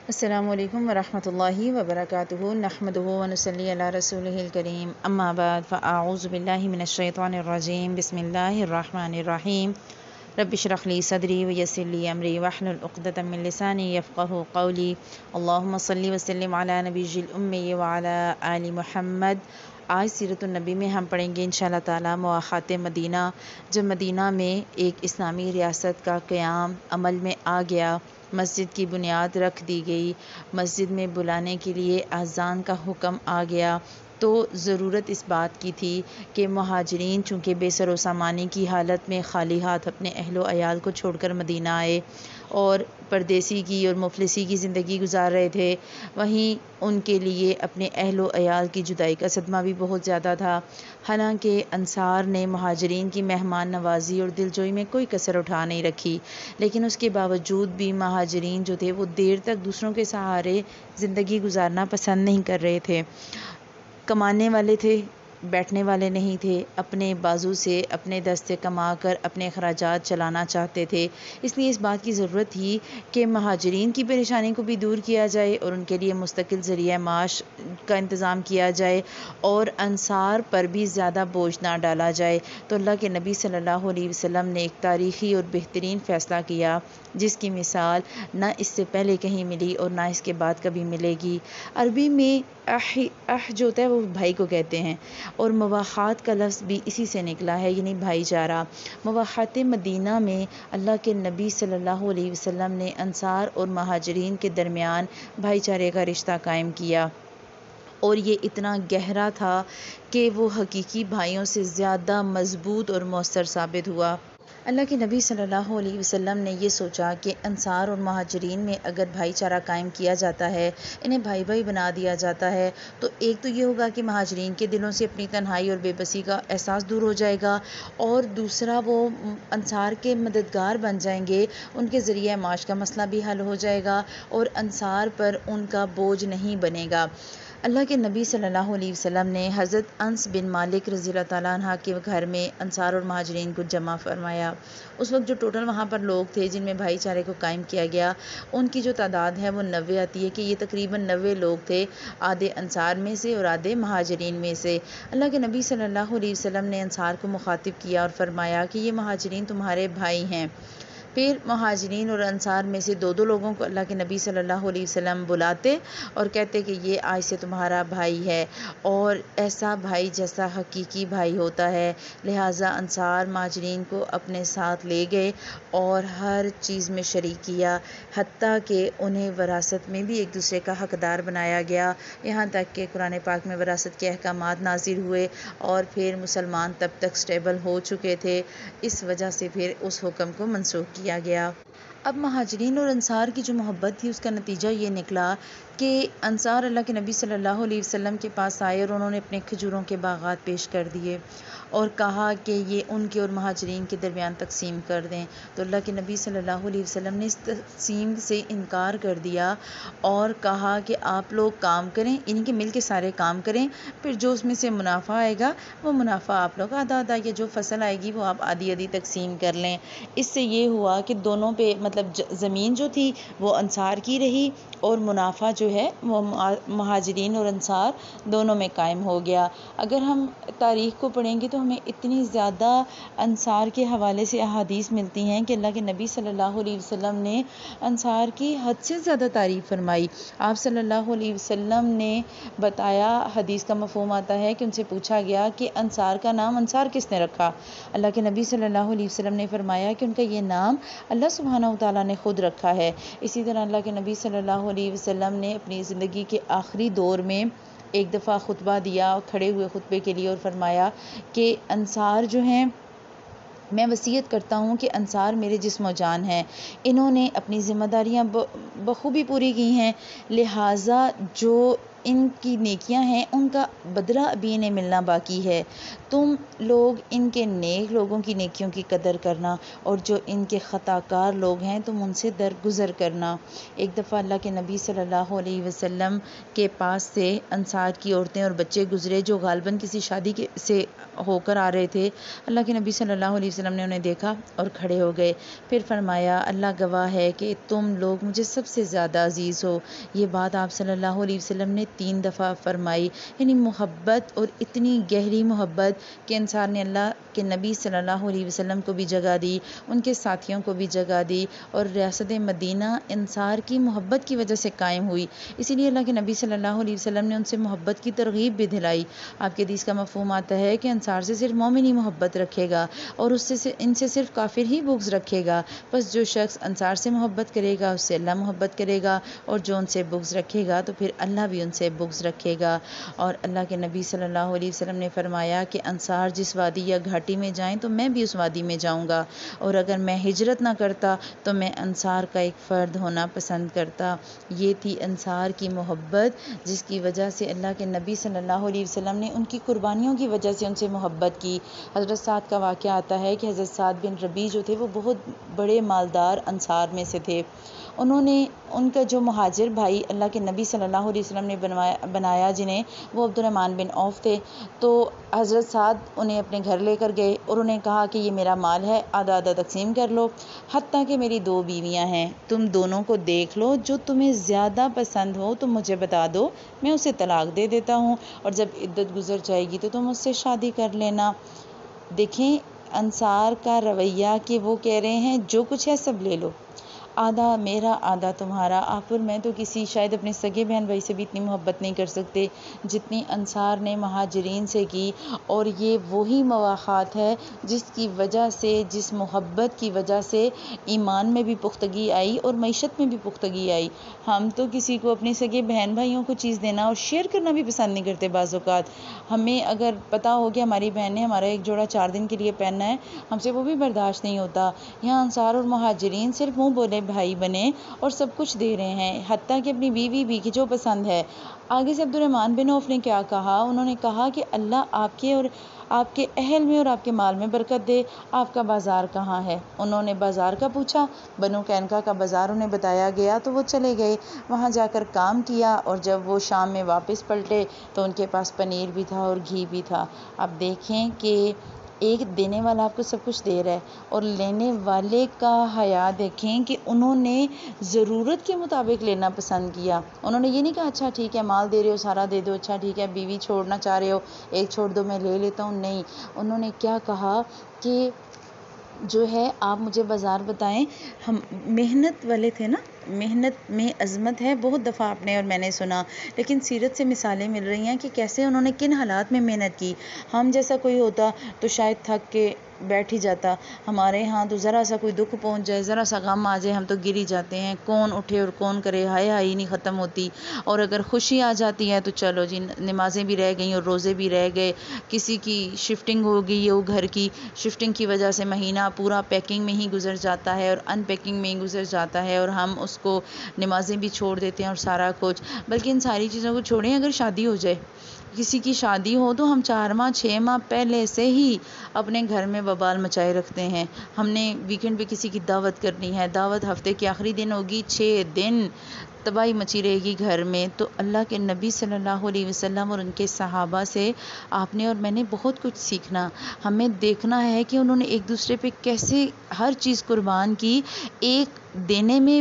السلام علیکم ورحمۃ اللہ وبرکاتہ نحمدہ ونصلی علی رسولہ الکریم اما بعد فاعوذ باللہ من الشیطان الرجیم بسم اللہ الرحمن الرحیم رب اشرح لی صدری ویسر لی امری واحلل عقدۃ من لسانی یفقہوا قولی اللہم صلی وسلم علی نبی الامی وعلی آل محمد۔ آج سیرت النبی میں ہم پڑھیں گے انشاءاللہ تعالی مواخات مدینہ، جب مدینہ میں ایک اسلامی ریاست کا قیام عمل میں آ گیا، مسجد کی بنیاد رکھ دی گئی، مسجد میں بلانے کے لیے اذان کا حکم آ گیا، تو ضرورت اس بات کی تھی کہ مہاجرین چونکہ بے سر و سامانی کی حالت میں خالی ہاتھ اپنے اہل و عیال کو چھوڑ کر مدینہ آئے اور پردیسی کی اور مفلسی کی زندگی گزار رہے تھے، وہیں ان کے لیے اپنے اہل و عیال کی جدائی کا صدمہ بھی بہت زیادہ تھا۔ حالانکہ انصار نے مہاجرین کی مہمان نوازی اور دلجوئی میں کوئی کسر اٹھا نہیں رکھی، لیکن اس کے باوجود بھی مہاجرین جو تھے وہ دیر تک دوسروں کے سہارے زندگی گزارنا پسند نہیں کر رہے تھے۔ کمانے والے تھے، بیٹھنے والے نہیں تھے، اپنے بازو سے اپنے دست سے کما کر اپنے اخراجات چلانا چاہتے تھے۔ اس لیے اس بات کی ضرورت تھی کہ مہاجرین کی پریشانی کو بھی دور کیا جائے اور ان کے لیے مستقل ذریعہ معاش کا انتظام کیا جائے اور انصار پر بھی زیادہ بوجھ نہ ڈالا جائے۔ تو اللہ کے نبی صلی اللہ علیہ وسلم نے ایک تاریخی اور بہترین فیصلہ کیا جس کی مثال نہ اس سے پہلے کہیں ملی اور نہ اس کے بعد کبھی ملے گی۔ عربی میں اح جو ہوتا ہے وہ بھائی کو کہتے ہیں اور مواخات کا لفظ بھی اسی سے نکلا ہے، یعنی بھائی چارہ۔ مواخات مدینہ میں اللہ کے نبی صلی اللہ علیہ وسلم نے انصار اور مہاجرین کے درمیان بھائی چارے کا رشتہ قائم کیا، اور یہ اتنا گہرا تھا کہ وہ حقیقی بھائیوں سے زیادہ مضبوط اور مؤثر ثابت ہوا۔ اللہ کے نبی صلی اللہ علیہ وسلم نے یہ سوچا کہ انصار اور مہاجرین میں اگر بھائی چارہ قائم کیا جاتا ہے، انہیں بھائی بھائی بنا دیا جاتا ہے، تو ایک تو یہ ہوگا کہ مہاجرین کے دلوں سے اپنی تنہائی اور بے بسی کا احساس دور ہو جائے گا، اور دوسرا وہ انصار کے مددگار بن جائیں گے، ان کے ذریعہ معاش کا مسئلہ بھی حل ہو جائے گا اور انصار پر ان کا بوجھ نہیں بنے گا۔ اللہ کے نبی صلی اللہ علیہ وسلم نے حضرت انس بن مالک رضی اللہ تعالیٰ عنہ کے گھر میں انصار اور مہاجرین کو جمع فرمایا۔ اس وقت جو ٹوٹل وہاں پر لوگ تھے جن میں بھائی چارے کو قائم کیا گیا، ان کی جو تعداد ہے وہ 90 آتی ہے، کہ یہ تقریباً 90 لوگ تھے، آدھے انصار میں سے اور آدھے مہاجرین میں سے۔ اللہ کے نبی صلی اللہ علیہ وسلم نے انصار کو مخاطب کیا اور فرمایا کہ یہ مہاجرین تمہارے بھائی ہیں۔ پھر مہاجرین اور انصار میں سے دو لوگوں کو اللہ کے نبی صلی اللہ علیہ وسلم بلاتے اور کہتے کہ یہ آج سے تمہارا بھائی ہے، اور ایسا بھائی جیسا حقیقی بھائی ہوتا ہے۔ لہٰذا انصار مہاجرین کو اپنے ساتھ لے گئے اور ہر چیز میں شریک کیا، حتیٰ کہ انہیں وراثت میں بھی ایک دوسرے کا حقدار بنایا گیا، یہاں تک کہ قرآن پاک میں وراثت کے احکامات نازل ہوئے اور پھر مسلمان تب تک سٹیبل ہو چکے تھے، اس وجہ سے پھر اس حکم کو منسوخ کیا گیا۔ اب مہاجرین اور انصار کی جو محبت تھی اس کا نتیجہ یہ نکلا کہ انصار اللہ کے نبی صلی اللہ علیہ وسلم کے پاس آئے اور انہوں نے اپنے کھجوروں کے باغات پیش کر دیے اور کہا کہ یہ ان کے اور مہاجرین کے درمیان تقسیم کر دیں، تو اللہ کے نبی صلی اللہ علیہ وسلم نے اس تقسیم سے انکار کر دیا اور کہا کہ آپ لوگ کام کریں، ان کے مل کے سارے کام کریں، پھر جو اس میں سے منافع آئے گا وہ منافع آپ لوگ آدھا آدھا، یا جو فصل آئے گی وہ آپ آدھی آدھی تقسیم کر لیں۔ اس سے یہ ہوا کہ دونوں پہ مطلب زمین جو تھی وہ انصار کی رہی اور منافع جو ہے وہ مہاجرین اور انصار دونوں میں قائم ہو گیا۔ اگر ہم تاریخ کو پڑھیں گے تو ہمیں اتنی زیادہ انصار کے حوالے سے احادیث ملتی ہیں کہ اللہ کے نبی صلی اللہ علیہ وسلم نے انصار کی حد سے زیادہ تعریف فرمائی۔ آپ صلی اللہ علیہ وسلم نے بتایا، حدیث کا مفہوم آتا ہے کہ ان سے پوچھا گیا کہ انصار کا نام انصار کس نے رکھا؟ اللہ کے نبی صلی اللہ علیہ وسلم نے فرمایا کہ ان کا یہ نام اللہ سبحانہ وتعالیٰ نے خود رکھا ہے۔ اسی طرح اللہ کے نبی صلی اللہ علیہ وسلم نے اپنی زندگی کے آخری دور میں ایک دفعہ خطبہ دیا کھڑے ہوئے خطبے کے لیے اور فرمایا کہ انصار جو ہیں، میں وصیت کرتا ہوں کہ انصار میرے جسم و جان ہیں، انہوں نے اپنی ذمہ داریاں بخوبی پوری کی ہیں، لہٰذا جو ان کی نیکیاں ہیں ان کا بدلہ ابھی انہیں ملنا باقی ہے۔ تم لوگ ان کے نیک لوگوں کی نیکیوں کی قدر کرنا اور جو ان کے خطا کار لوگ ہیں تم ان سے درگزر کرنا۔ ایک دفعہ اللہ کے نبی صلی اللہ علیہ وسلم کے پاس سے انصار کی عورتیں اور بچے گزرے جو غالباً کسی شادی سے ہو کر آ رہے تھے۔ اللہ کے نبی صلی اللہ علیہ وسلم نے انہیں دیکھا اور کھڑے ہو گئے، پھر فرمایا اللہ گواہ ہے کہ تم لوگ مجھے سب سے زیادہ عزیز ہو۔ یہ بات آپ صلی اللہ علیہ وسلم نے 3 دفعہ فرمائی، یعنی محبت اور اتنی گہری محبت کہ انصار نے اللہ کے نبی صلی اللہ علیہ وسلم کو بھی جگہ دی، ان کے ساتھیوں کو بھی جگہ دی، اور ریاست مدینہ انصار کی محبت کی وجہ سے قائم ہوئی۔ اسی لیے اللہ کے نبی صلی اللہ علیہ وسلم نے ان سے محبت کی ترغیب بھی دلائی۔ آپ کے حدیث کا مفہوم آتا ہے کہ انصار سے صرف مومن ہی محبت رکھے گا اور ان سے صرف کافر ہی بغض رکھے گا۔ بس جو شخص انصار سے محبت کرے گا اس سے اللہ محبت کرے گا، اور جو ان سے بغض رکھے گا تو پھر اللہ بھی ان سے بغض رکھے گا۔ اور اللہ کے نبی صلی اللہ علیہ وسلم نے فرمایا کہ انصار جس وادی یا گھاٹی میں جائیں تو میں بھی اس وادی میں جاؤں گا، اور اگر میں ہجرت نہ کرتا تو میں انصار کا ایک فرد ہونا پسند کرتا۔ یہ تھی انصار کی محبت جس کی وجہ سے اللہ کے نبی صلی اللہ علیہ وسلم نے ان کی قربانیوں کی وجہ سے ان سے محبت کی۔ حضرت سعد کا واقعہ آتا ہے کہ حضرت سعد بن ربیع جو تھے وہ بہت بڑے مالدار انصار میں سے تھے۔ ان کا جو مہاجر بھائی اللہ کے نبی صلی اللہ علیہ وسلم نے بنایا جنہیں، وہ عبد الرحمن بن عوف تھے، تو حضرت سعد انہیں اپنے گھر لے کر گئے اور انہیں کہا کہ یہ میرا مال ہے، آدھا آدھا تقسیم کر لو، حتیٰ کہ میری 2 بیویاں ہیں، تم دونوں کو دیکھ لو، جو تمہیں زیادہ پسند ہو تم مجھے بتا دو، میں اسے طلاق دے دیتا ہوں، اور جب عدت گزر جائے گی تو تم اس سے شادی کر لینا۔ دیکھیں انصار کا رویہ کہ وہ کہہ رہے ہیں جو کچھ ہے سب لے لو، آدھا میرا آدھا تمہارا۔ آپ اور میں تو کسی شاید اپنے سگے بہن بھائی سے بھی اتنی محبت نہیں کر سکتے جتنی انصار نے مہاجرین سے کی، اور یہ وہی مواخات ہے جس کی وجہ سے، جس محبت کی وجہ سے ایمان میں بھی پختگی آئی اور معیشت میں بھی پختگی آئی۔ ہم تو کسی کو اپنے سگے بہن بھائیوں کو چیز دینا اور شیئر کرنا بھی پسند نہیں کرتے۔ بعض اوقات ہمیں اگر پتہ ہو کہ ہماری بہن نے ہمارا ایک جوڑا 4 دن کے لیے پہننا ہے، ہم سے وہ بھی برداشت نہیں ہوتا۔ یہاں انصار اور مہاجرین صرف منہ بولے بھائی بنے اور سب کچھ دے رہے ہیں، حتیٰ کہ اپنی بیوی بھی کہ جو پسند ہے۔ آگے سے عبد الرحمن بن عوف نے کیا کہا؟ انہوں نے کہا کہ اللہ آپ کے اور آپ کے اہل میں اور آپ کے مال میں برکت دے، آپ کا بازار کہاں ہے؟ انہوں نے بازار کا پوچھا، بنو قینقاع کا بازار انہیں بتایا گیا تو وہ چلے گئے، وہاں جا کر کام کیا، اور جب وہ شام میں واپس پلٹے تو ان کے پاس پنیر بھی تھا اور گھی بھی تھا۔ اب دیکھیں کہ ایک دینے والا آپ کو سب کچھ دے رہا ہے، اور لینے والے کا حیا دیکھیں کہ انہوں نے ضرورت کے مطابق لینا پسند کیا۔ انہوں نے یہ نہیں کہا اچھا ٹھیک ہے مال دے رہے ہو سارا دے دو، اچھا ٹھیک ہے بیوی چھوڑنا چاہ رہے ہو ایک چھوڑ دو میں لے لیتا ہوں، نہیں، انہوں نے کیا کہا کہ جو ہے آپ مجھے بازار بتائیں۔ ہم محنت والے تھے نا، محنت میں عظمت ہے، بہت دفعہ آپ نے اور میں نے سنا، لیکن سیرت سے مثالیں مل رہی ہیں کہ کیسے انہوں نے کن حالات میں محنت کی۔ ہم جیسا کوئی ہوتا تو شاید تھک کے بیٹھ ہی جاتا، ہمارے ہاں تو ذرا سا کوئی دکھ پہنچ جائے، ذرا سا غم آ جائے ہم تو گر ہی جاتے ہیں، کون اٹھے اور کون کرے، ہائے ہائے نہیں ختم ہوتی۔ اور اگر خوشی آ جاتی ہے تو چلو جی نمازیں بھی رہ گئیں اور روزے بھی رہ گئے، کسی کی شفٹنگ ہو گئی ہے، وہ گھر کی شفٹنگ کی وجہ سے مہینہ پورا پیکنگ میں ہی گزر جاتا ہے اور ان پیکنگ میں ہی گزر جاتا ہے، اور ہم اس کو نمازیں بھی چھوڑ دیتے ہیں اور سارا کچھ۔ بلکہ ان ساری چیزوں کو چھوڑیں، اگر شادی ہو جائے، کسی کی شادی ہو تو ہم 4 ماہ 6 ماہ پہلے سے ہی اپنے گھر میں ببال مچائے رکھتے ہیں۔ ہم نے ویکنڈ پہ کسی کی دعوت کرنی ہے، دعوت ہفتے کے آخری دن ہوگی، 6 دن تباہی مچی رہے گی گھر میں۔ تو اللہ کے نبی صلی اللہ علیہ وسلم اور ان کے صحابہ سے آپ نے اور میں نے بہت کچھ سیکھنا۔ ہمیں دیکھنا ہے کہ انہوں نے ایک دوسرے پہ کیسے ہر چیز قربان کی، ایک دینے میں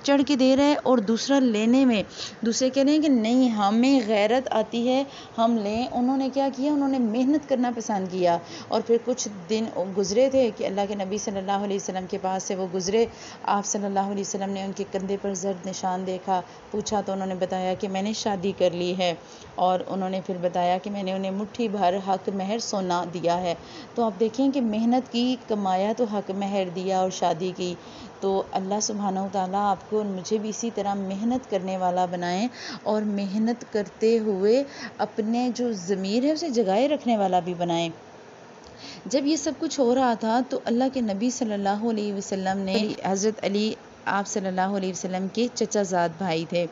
چڑھ کے دے رہا ہے اور دوسرا لینے میں، دوسرے کہہ رہے ہیں کہ نہیں ہمیں غیرت آتی ہے ہم لیں۔ انہوں نے کیا کیا؟ انہوں نے محنت کرنا پسند کیا، اور پھر کچھ دن گزرے تھے کہ اللہ کے نبی صلی اللہ علیہ وسلم کے پاس سے وہ گزرے، آپ صلی اللہ علیہ وسلم نے ان کے کندھے پر زرد نشان دیکھا، پوچھا تو انہوں نے بتایا کہ میں نے شادی کر لی ہے، اور انہوں نے پھر بتایا کہ میں نے انہیں مٹھی بھر حق مہر سونا دیا ہے۔ تو آپ دیکھیں کہ محنت کی، کمایا تو حق مہر دیا اور شادی کی۔ تو اللہ سبحانہ و تعالیٰ آپ کو اور مجھے بھی اسی طرح محنت کرنے والا بنائیں، اور محنت کرتے ہوئے اپنے جو ضمیر ہے اسے جگائے رکھنے والا بھی بنائیں۔ جب یہ سب کچھ ہو رہا تھا تو اللہ کے نبی صلی اللہ علیہ وسلم نے حضرت علی آپ صلی اللہ علیہ وسلم کے چچا زاد بھائی تھے،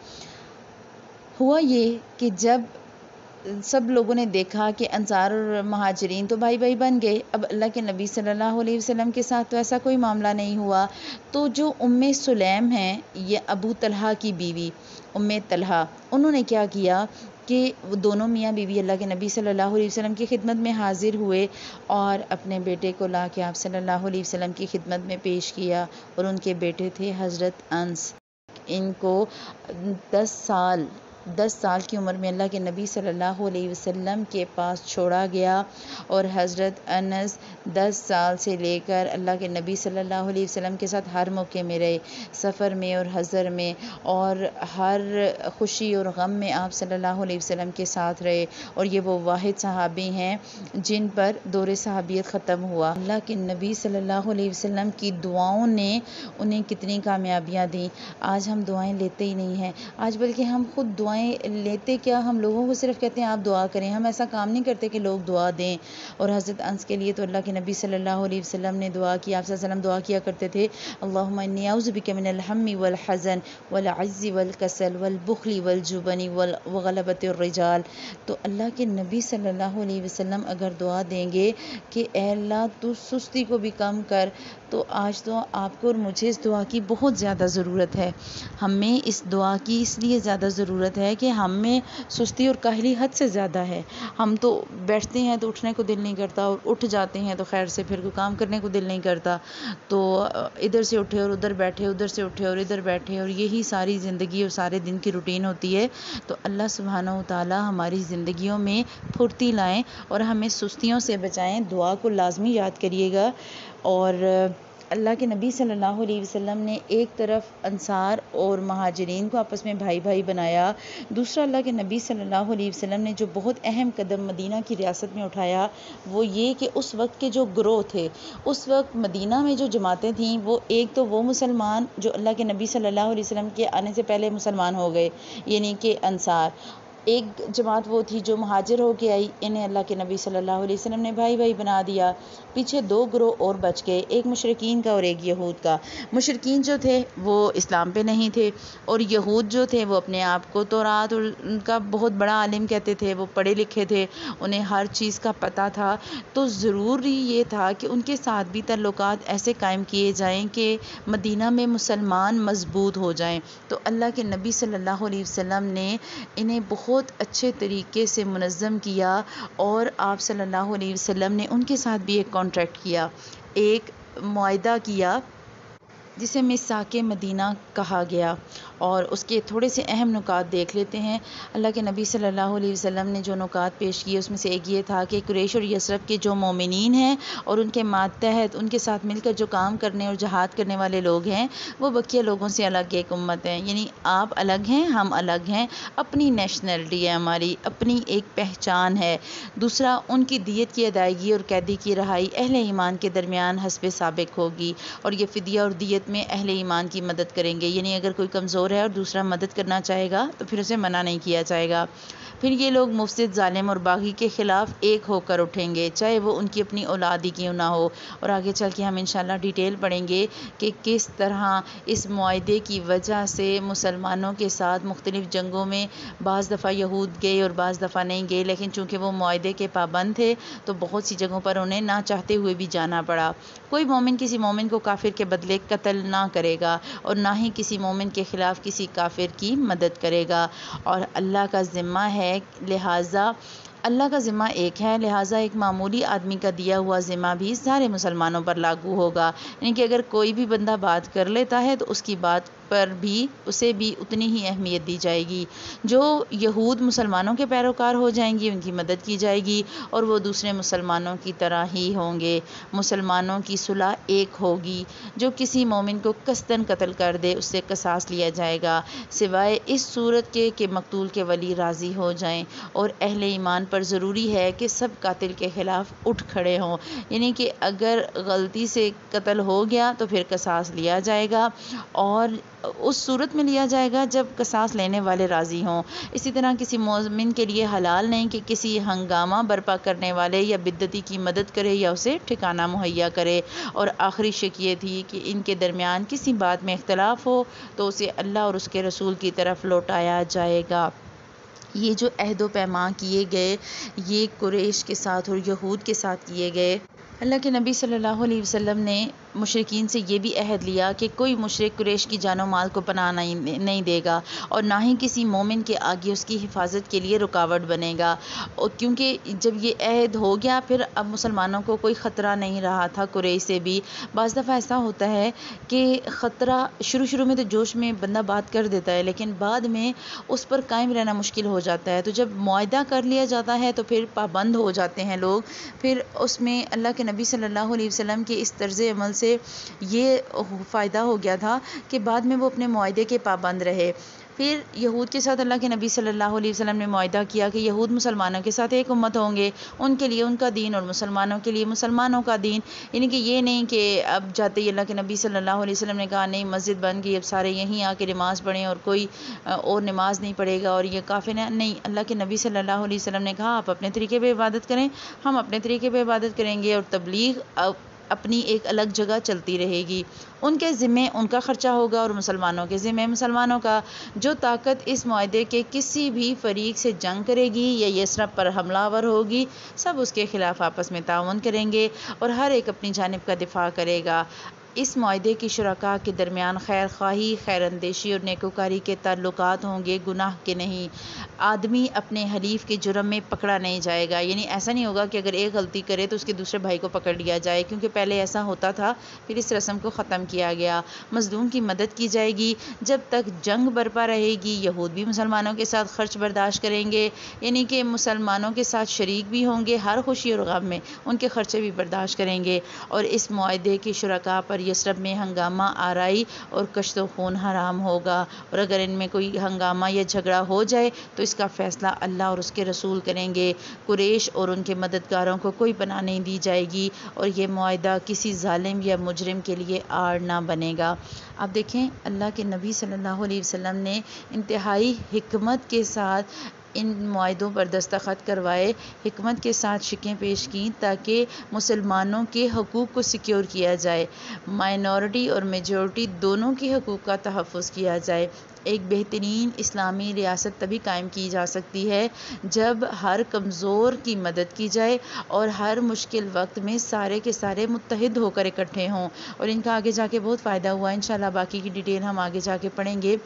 ہوا یہ کہ جب سب لوگوں نے دیکھا کہ انصار اور مہاجرین تو بھائی بھائی بن گئے، اب اللہ کے نبی صلی اللہ علیہ وسلم کے ساتھ تو ایسا کوئی معاملہ نہیں ہوا، تو جو سلیم ہیں، یہ ابو طلحہ کی بیوی طلحہ، انہوں نے کیا کیا کہ وہ دونوں میاں بیوی اللہ کے نبی صلی اللہ علیہ وسلم کی خدمت میں حاضر ہوئے اور اپنے بیٹے کو لا کے آپ صلی اللہ علیہ وسلم کی خدمت میں پیش کیا، اور ان کے بیٹے تھے حضرت انس۔ ان کو 10 سال کی عمر میں اللہ کے نبی صلی اللہ علیہ وسلم کے پاس چھوڑا گیا، اور حضرت انس 10 سال سے لے کر اللہ کے نبی صلی اللہ علیہ وسلم کے ساتھ ہر موقع میں رہے، سفر میں اور حضر میں، اور ہر خوشی اور غم میں آپ صلی اللہ علیہ وسلم کے ساتھ رہے، اور یہ وہ واحد صحابی ہیں جن پر دور صحابیت ختم ہوا۔ اللہ کے نبی صلی اللہ علیہ وسلم کی دعاؤں نے انہیں کتنی کامیابیاں دیں۔ آج ہم دعائیں لیتے ہی نہیں ہیں، آج بلکہ ہم خود دعائیں لیتے کیا، ہم لوگوں کو صرف کہتے ہیں آپ دعا کریں، ہم ایسا کام نہیں کرتے کہ لوگ دعا دیں۔ اور حضرت انس کے لیے تو اللہ کے نبی صلی اللہ علیہ وسلم نے دعا کی، آپ صلی اللہ علیہ وسلم دعا کیا کرتے تھے، اللہم انی اعوذ بک من الہم والحزن والعجز والکسل والبخل والجبن وغلبۃ الرجال۔ تو اللہ کے نبی صلی اللہ علیہ وسلم اگر دعا دیں گے کہ اے اللہ تو سستی کو بھی کم کر، تو آج تو آپ کو اور مجھے اس دعا کی بہت زیادہ ضرورت ہے۔ ہمیں اس دعا کی اس لیے زیادہ ضرورت ہے کہ ہم میں سستی اور کاہلی حد سے زیادہ ہے۔ ہم تو بیٹھتے ہیں تو اٹھنے کو دل نہیں کرتا، اور اٹھ جاتے ہیں تو خیر سے پھر کوئی کام کرنے کو دل نہیں کرتا، تو ادھر سے اٹھے اور ادھر بیٹھے، ادھر سے اٹھے اور ادھر بیٹھے، اور یہی ساری زندگی اور سارے دن کی روٹین ہوتی ہے۔ تو اللہ سبحانہ و تعالی ہماری زندگیوں میں پھرتی لائیں اور ہمیں سستیوں سے بچائیں۔ دعا کو لازمی یاد کریے گا۔ اور اللہ کے نبی صلی اللہ علیہ وسلم نے ایک طرف انصار اور مہاجرین کو آپس میں بھائی بھائی بنایا، دوسرا اللہ کے نبی صلی اللہ علیہ وسلم نے جو بہت اہم قدم مدینہ کی ریاست میں اٹھایا وہ یہ کہ اس وقت کے جو گروہ تھے، اس وقت مدینہ میں جو جماعتیں تھیں، وہ ایک تو وہ مسلمان جو اللہ کے نبی صلی اللہ علیہ وسلم کے آنے سے پہلے مسلمان ہو گئے، یعنی کہ انصار، ایک جماعت وہ تھی جو مہاجر ہو کے آئی، انہیں اللہ کے نبی صلی اللہ علیہ وسلم نے بھائی بھائی بنا دیا۔ پیچھے 2 گروہ اور بچ گئے، ایک مشرکین کا اور ایک یہود کا۔ مشرکین جو تھے وہ اسلام پہ نہیں تھے، اور یہود جو تھے وہ اپنے آپ کو تورات اور ان کا بہت بڑا عالم کہتے تھے، وہ پڑھے لکھے تھے، انہیں ہر چیز کا پتہ تھا۔ تو ضروری یہ تھا کہ ان کے ساتھ بھی تعلقات ایسے قائم کیے جائیں کہ مدینہ میں مسلمان مضبوط ہو جائیں۔ تو اللہ کے نبی صلی اللہ علیہ وسلم نے انہیں بہت اچھے طریقے سے منظم کیا، اور آپ صلی اللہ علیہ وسلم نے ان کے ساتھ بھی ایک کانٹریکٹ کیا، ایک معاہدہ کیا جسے میثاق مدینہ کہا گیا۔ اور اس کے تھوڑے سے اہم نکات دیکھ لیتے ہیں۔ اللہ کے نبی صلی اللہ علیہ وسلم نے جو نکات پیش کیے اس میں سے ایک یہ تھا کہ قریش اور یثرب کے جو مومنین ہیں اور ان کے ماتحت ان کے ساتھ مل کر جو کام کرنے اور جہاد کرنے والے لوگ ہیں، وہ بقیہ لوگوں سے الگ ایک امت ہے، یعنی آپ الگ ہیں، ہم الگ ہیں، اپنی نیشنلٹی ہے ہماری، اپنی ایک پہچان ہے۔ دوسرا، ان کی دیت کی ادائیگی اور قیدی کی رہائی اہل ایمان کے درمیان حسب سابق ہوگی، اور یہ فدیہ اور دیت میں اہل ایمان کی مدد کریں گے، یعنی اگر کوئی کمزور ہے اور دوسرا مدد کرنا چاہے گا تو پھر اسے منع نہیں کیا جائے گا۔ پھر یہ لوگ مفسد، ظالم اور باغی کے خلاف ایک ہو کر اٹھیں گے، چاہے وہ ان کی اپنی اولاد ہی کیوں نہ ہو۔ اور آگے چل کے ہم انشاءاللہ ڈیٹیل پڑھیں گے کہ کس طرح اس معاہدے کی وجہ سے مسلمانوں کے ساتھ مختلف جنگوں میں بعض دفعہ یہود گئے اور بعض دفعہ نہیں گئے، لیکن چونکہ وہ معاہدے کے پابند تھے تو بہت سی جگہوں پر انہیں نہ چاہتے ہوئے بھی جانا پڑا۔ کوئی مومن کسی مومن کو کافر کے بدلے قتل نہ کرے گا، اور نہ ہی کسی مومن کے خلاف کسی کافر کی مدد کرے گا، اور اللہ کا ذمہ ہے، لہٰذا اللہ کا ذمہ ایک ہے، لہٰذا ایک معمولی آدمی کا دیا ہوا ذمہ بھی سارے مسلمانوں پر لاگو ہوگا، یعنی کہ اگر کوئی بھی بندہ بات کر لیتا ہے تو اس کی بات پر بھی اسے بھی اتنی ہی اہمیت دی جائے گی۔ جو یہود مسلمانوں کے پیروکار ہو جائیں گی ان کی مدد کی جائے گی، اور وہ دوسرے مسلمانوں کی طرح ہی ہوں گے، مسلمانوں کی صلح ایک ہوگی۔ جو کسی مومن کو قصداً قتل کر دے اس سے قصاص لیا جائے گا، سوائے اس صورت کے کہ مقتول کے ولی راضی ہو جائیں، اور اہل ایمان پر ضروری ہے کہ سب قاتل کے خلاف اٹھ کھڑے ہوں، یعنی کہ اگر غلطی سے قتل ہو گیا تو پھر قصاص لیا جائے گا، اور اس صورت میں لیا جائے گا جب قصاص لینے والے راضی ہوں۔ اسی طرح کسی مومن کے لیے حلال نہیں کہ کسی ہنگامہ برپا کرنے والے یا بدعتی کی مدد کرے یا اسے ٹھکانہ مہیا کرے۔ اور آخری شک یہ تھی کہ ان کے درمیان کسی بات میں اختلاف ہو تو اسے اللہ اور اس کے رسول کی طرف لوٹایا جائے گا۔ یہ جو عہد و پیمان کیے گئے یہ قریش کے ساتھ اور یہود کے ساتھ کیے گئے۔ اللہ کے نبی صلی اللہ علیہ وسلم نے مشرکین سے یہ بھی عہد لیا کہ کوئی مشرک قریش کی جان و مال کو پناہ نہیں دے گا اور نہ ہی کسی مومن کے آگے اس کی حفاظت کے لیے رکاوٹ بنے گا، اور کیونکہ جب یہ عہد ہو گیا پھر اب مسلمانوں کو کوئی خطرہ نہیں رہا تھا قریش سے بھی۔ بعض دفعہ ایسا ہوتا ہے کہ خطرہ شروع میں تو جوش میں بندہ بات کر دیتا ہے لیکن بعد میں اس پر قائم رہنا مشکل ہو جاتا ہے، تو جب معاہدہ کر لیا جاتا ہے تو پھر پابند ہو جاتے ہیں لوگ۔ پھر اس میں اللہ کے نبی صلی اللہ علیہ وسلم کے اس طرز عمل سے یہ فائدہ ہو گیا تھا کہ بعد میں وہ اپنے معاہدے کے پابند رہے۔ پھر یہود کے ساتھ اللہ کے نبی صلی اللہ علیہ وسلم نے معاہدہ کیا کہ یہود مسلمانوں کے ساتھ ایک امت ہوں گے، ان کے لیے ان کا دین اور مسلمانوں کے لیے مسلمانوں کا دین، یعنی کہ یہ نہیں کہ اب جاتے ہی اللہ کے نبی صلی اللہ علیہ وسلم نے کہا نہیں مسجد بن گئی اب سارے یہیں آ کے نماز پڑھیں اور کوئی اور نماز نہیں پڑھے گا اور یہ کافر ہے، نہیں، اللہ کے نبی صلی اللہ علیہ وسلم نے کہا آپ اپنے طریقے پہ عبادت کریں، ہم اپنے طریقے پہ عبادت کریں گے، اور تبلیغ اپنی ایک الگ جگہ چلتی رہے گی، ان کے ذمے ان کا خرچہ ہوگا اور مسلمانوں کے ذمے مسلمانوں کا۔ جو طاقت اس معاہدے کے کسی بھی فریق سے جنگ کرے گی یا یثرب پر حملہ آور ہوگی سب اس کے خلاف آپس میں تعاون کریں گے اور ہر ایک اپنی جانب کا دفاع کرے گا۔ اس معاہدے کی شرکاء کے درمیان خیر خواہی، خیر اندیشی اور نیکوکاری کے تعلقات ہوں گے، گناہ کے نہیں۔ آدمی اپنے حلیف کے جرم میں پکڑا نہیں جائے گا، یعنی ایسا نہیں ہوگا کہ اگر ایک غلطی کرے تو اس کے دوسرے بھائی کو پکڑ لیا جائے، کیونکہ پہلے ایسا ہوتا تھا پھر اس رسم کو ختم کیا گیا۔ مظلوم کی مدد کی جائے گی، جب تک جنگ برپا رہے گی یہود بھی مسلمانوں کے ساتھ خرچ برداشت کریں گے، یعنی کہ مسلمانوں کے ساتھ شریک بھی ہوں گے ہر خوشی اور غم میں، ان کے خرچے بھی برداشت کریں گے، اور اس معاہدے کی شرکاء پر یثرب میں ہنگامہ آرائی اور کشت و خون حرام ہوگا، اور اگر ان میں کوئی ہنگامہ یا جھگڑا ہو جائے تو اس کا فیصلہ اللہ اور اس کے رسول کریں گے۔ قریش اور ان کے مددگاروں کو کوئی پناہ نہیں دی جائے گی اور یہ معاہدہ کسی ظالم یا مجرم کے لیے آڑ نہ بنے گا۔ اب دیکھیں اللہ کے نبی صلی اللہ علیہ وسلم نے انتہائی حکمت کے ساتھ ان معاہدوں پر دستخط کروائے، حکمت کے ساتھ شکیں پیش کیں تاکہ مسلمانوں کے حقوق کو سیکیور کیا جائے، مائنورٹی اور میجورٹی دونوں کے حقوق کا تحفظ کیا جائے۔ ایک بہترین اسلامی ریاست تبھی قائم کی جا سکتی ہے جب ہر کمزور کی مدد کی جائے اور ہر مشکل وقت میں سارے کے سارے متحد ہو کر اکٹھے ہوں، اور ان کا آگے جا کے بہت فائدہ ہوا۔ انشاءاللہ باقی کی ڈیٹیل ہم آگے جا کے پڑھیں گے۔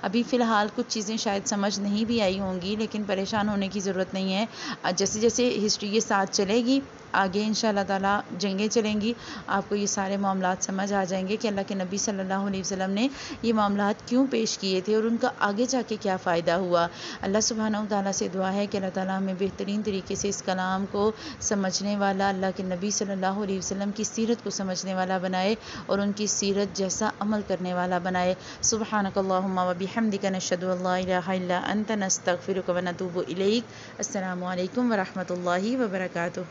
ابھی فی الحال کچھ چیزیں شاید سمجھ نہیں بھی آئی ہوں گی لیکن پریشان ہونے کی ضرورت نہیں ہے، جیسے جیسے ہسٹری کے ساتھ چلے گی آگے انشاءاللہ تعالیٰ جنگیں چلیں گی آپ کو یہ سارے معاملات سمجھ آ جائیں گے کہ اللہ کے نبی صلی اللہ علیہ وسلم نے یہ معاملات کیوں پیش کیے تھے اور ان کا آگے جا کے کیا فائدہ ہوا۔ اللہ سبحانہ و تعالیٰ سے دعا ہے کہ اللہ تعالیٰ ہمیں بہترین طریقے سے اس کلام کو سمجھنے والا، اللہ کے نبی صلی اللہ علیہ وسلم کی سیرت کو سمجھنے والا بنائے اور ان کی سیرت جیسا عمل کرنے والا بنائے۔ سبحانک اللہم و بحمدک نشہد ان لا الہ الا انت نستغفرک و نتوب الیک۔ السلام علیکم ورحمۃ اللہ وبرکاتہ۔